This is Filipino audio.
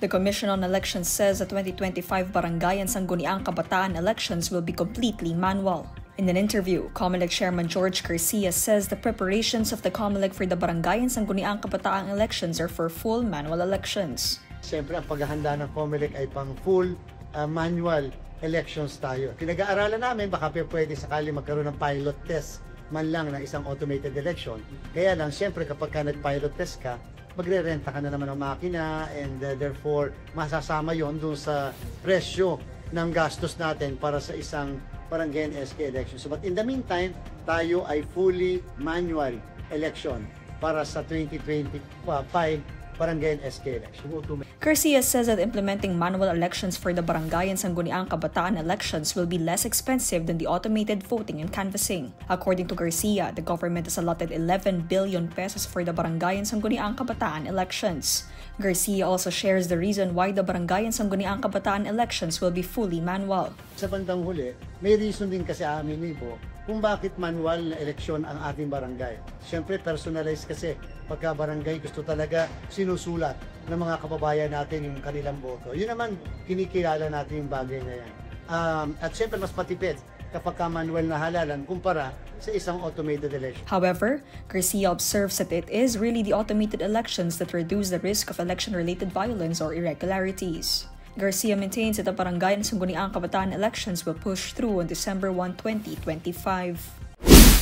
The Commission on Elections says the 2025 Barangay and Sangguniang Kabataan elections will be completely manual. In an interview, COMELEC Chairman George Garcia says the preparations of the COMELEC for the Barangay and Sangguniang Kabataan elections are for full manual elections. Siyempre, ang paghahanda ng COMELEC ay pang full manual elections tayo. Pinag-aaralan namin, baka pwede sakali magkaroon ng pilot test man lang ng isang automated election. Kaya lang, siyempre, kapag ka nag-pilot test ka, magre-renta ka na naman ng makina and therefore masasama yon dun sa presyo ng gastos natin para sa isang barangay and SK election. So, but in the meantime, tayo ay fully manual election para sa 2025 barangay and SK election. Garcia says that implementing manual elections for the Barangay and Sangguniang Kabataan elections will be less expensive than the automated voting and canvassing. According to Garcia, the government has allotted 11 billion pesos for the Barangay and Sangguniang Kabataan elections. Garcia also shares the reason why the Barangay and Sangguniang Kabataan elections will be fully manual. Sa bandang huli, may reason din kasi amin po kung bakit manual na eleksyon ang ating barangay. Siyempre, personalized kasi. Pagka barangay, gusto talaga sinusulat ng mga kababayan natin yung kanilang boto. Yun naman, kinikilala natin yung bagay na yan. At siyempre, mas patipid kapag manual na halalan kumpara sa isang automated election. However, Garcia observes that it is really the automated elections that reduce the risk of election-related violence or irregularities. Garcia maintains that the Barangay and Sangguniang Kabataan elections will push through on December 1, 2025.